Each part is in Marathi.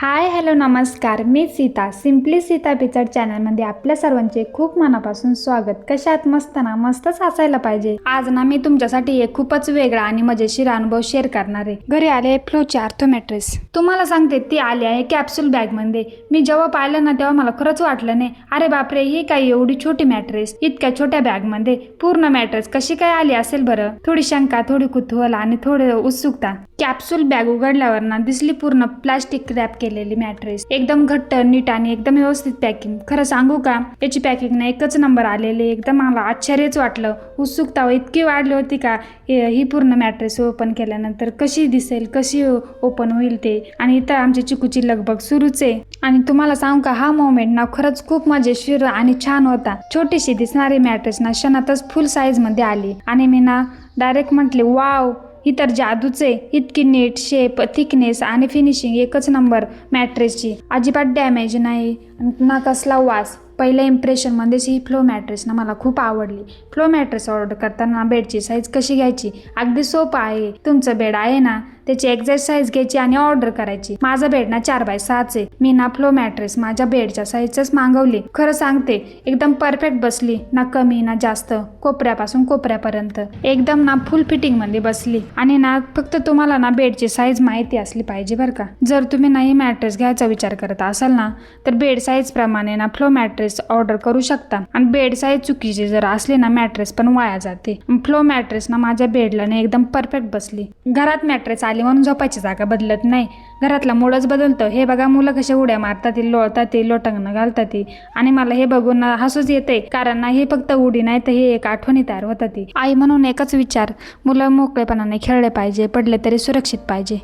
हाय हॅलो नमस्कार, मी सीता. सिम्पली सीता पिचड चॅनलमध्ये आपल्या सर्वांचे खूप मनापासून स्वागत. कशात मस्त ना? मस्तच असायला पाहिजे. आज ना मी तुमच्यासाठी एक खूपच वेगळा आणि मजेशीर अनुभव शेअर करणार आहे. घरी आले फ्लोची आर्थो मॅट्रेस. तुम्हाला सांगते, ती आली आहे कॅप्सूल बॅगमध्ये. मी जेव्हा पाहिलं ना तेव्हा मला खरंच वाटलं नाही, अरे बापरे, ही काय एवढी छोटी मॅट्रेस इतक्या छोट्या बॅगमध्ये पूर्ण मॅट्रेस कशी काय आली असेल बरं? थोडी शंका, थोडी कुतूहल आणि थोडी उत्सुकता. कॅप्सूल बॅग उघडल्यावर ना दिसली पूर्ण प्लास्टिक रॅप केलेली मॅट्रेस. एकदम घट्ट, नीट आणि एकदम व्यवस्थित पॅकिंग. खरं सांगू का, याची पॅकिंग ना एकच नंबर आलेली. एकदम मला आश्चर्यच वाटलं. उत्सुकता इतकी वाढली होती का ही पूर्ण मॅट्रेस ओपन केल्यानंतर कशी दिसेल, कशी ओपन होईल ते. आणि इथं आमची चिकूची लगबग सुरूच आहे. आणि तुम्हाला सांगू का, हा मोमेंट ना खरंच खूप मजेशीर आणि छान होता. छोटीशी दिसणारी मॅट्रेस ना क्षणातच फुल साईज मध्ये आली आणि मी ना डायरेक्ट म्हटले, वाव, ही तर जादूच आहे. इतकी नीट शेप, थिकनेस आणि फिनिशिंग एकच नंबर मॅट्रेसची. अजिबात डॅमेज नाही ना कसला वास. पहिल्या इम्प्रेशनमध्येच ही फ्लो मॅट्रेस ना मला खूप आवडली. फ्लो मॅट्रेस ऑर्डर करताना बेडची साईज कशी घ्यायची अगदी सोपं आहे. तुमचं बेड आहे ना, त्याची एक्झॅक्ट साईज घ्यायची आणि ऑर्डर करायची. माझा बेड ना 4x6 आहे. मी ना फ्लो मॅट्रेस माझ्या बेडच्या साईजच मागवली. खरं सांगते, एकदम परफेक्ट बसली. ना कमी ना जास्त, कोपऱ्यापासून कोपऱ्यापर्यंत एकदम ना फुल फिटिंग मध्ये बसली. आणि ना फक्त तुम्हाला ना बेडची साईज माहिती असली पाहिजे बरं का. जर तुम्ही नाही मॅट्रेस घ्यायचा विचार करत असाल ना, तर बेड साईज प्रमाणे ना फ्लो मॅट्रेस ऑर्डर करू शकता. आणि बेड साईज चुकीची जर असली ना, मॅट्रेस पण वाया जाते. फ्लो मॅट्रेस ना माझ्या बेडला ना एकदम परफेक्ट बसली. घरात मॅट्रेस आली म्हणून झोपायची जागा बदलत नाही, घरातला मूडच बदलतं. हे बघा, मुलं कशा उड्या मारतात, लोळतात, लोटंगण घालतात. आणि मला हे बघून हसूच येते, कारण ना हे फक्त उडी नाही तर हे एक आठवणी तयार होतात. आई म्हणून एकच विचार, मुलं मोकळेपणाने खेळले पाहिजे, पडले तरी सुरक्षित पाहिजे.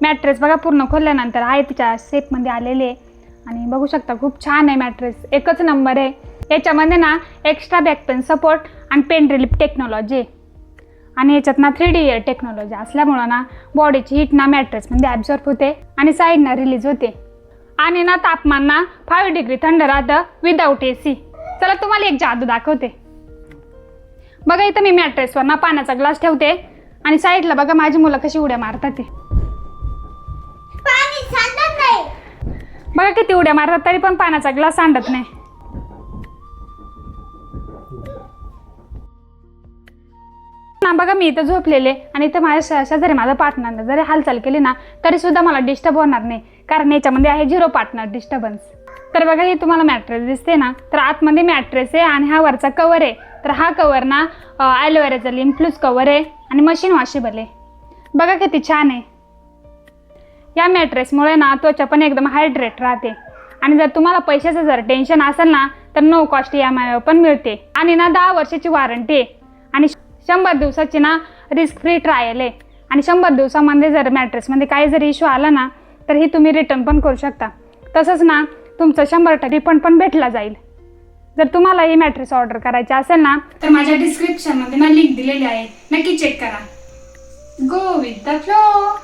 मॅट्रेस बघा पूर्ण खोलल्यानंतर आहे तिच्या शेपमध्ये आलेले आणि बघू शकता खूप छान आहे मॅट्रेस. एकच नंबर आहे. याच्यामध्ये ना एक्स्ट्रा बॅक पेन सपोर्ट आणि पेन रिलीफ टेक्नॉलॉजी आहे. आणि याच्यात ना 3D टेक्नॉलॉजी असल्यामुळं ना बॉडीची हीट ना मॅट्रेसमध्ये ॲब्झॉर्ब होते आणि साईडना रिलीज होते. आणि ना तापमान ना 5 डिग्री थंड राहतं विदाऊट AC. चला तुम्हाला एक जादू दाखवते. बघा, इथं मी मॅट्रेसवर ना पाण्याचा ग्लास ठेवते आणि साईडला बघा माझी मुलं कशी उड्या मारतात. ते बघा किती उड्या मारतात, तरी पण पाण्याचा ग्लास सांडत नाही. बघा, मी इथं झोपलेले आणि इथं माझ्या शेजारी माझ्या पार्टनरने जरी हालचाल केली ना तरी सुद्धा मला डिस्टर्ब होणार नाही, कारण याच्यामध्ये आहे 0 पार्टनर डिस्टर्बन्स. तर बघा, हे तुम्हाला मॅट्रेस दिसते ना, तर आतमध्ये मॅट्रेस आहे आणि हा वरचा कवर आहे. तर हा कवर ना ॲलोवेराचा लिम्फ्लूस कवर आहे आणि मशीन वॉशेबल आहे. बघा किती छान आहे. या मॅट्रेसमुळे ना त्वचा पण एकदम हायड्रेट राहते. आणि जर तुम्हाला पैशाचं जर टेन्शन असेल ना, तर नो कॉस्ट EMI पण मिळते. आणि ना 10 वर्षाची वॉरंटी आहे आणि 100 दिवसाची ना रिस्क फ्री ट्रायल आहे. आणि 100 दिवसामध्ये जर मॅट्रेसमध्ये काही जर इश्यू आला ना, तर ही तुम्ही रिटर्न पण करू शकता. तसंच ना तुमचं 100% रिफंड पण भेटला जाईल. जर तुम्हाला ही मॅट्रेस ऑर्डर करायची असेल ना, तर माझ्या डिस्क्रिप्शनमध्ये ना लिंक दिलेली आहे, नक्की चेक करा. Go with the flow.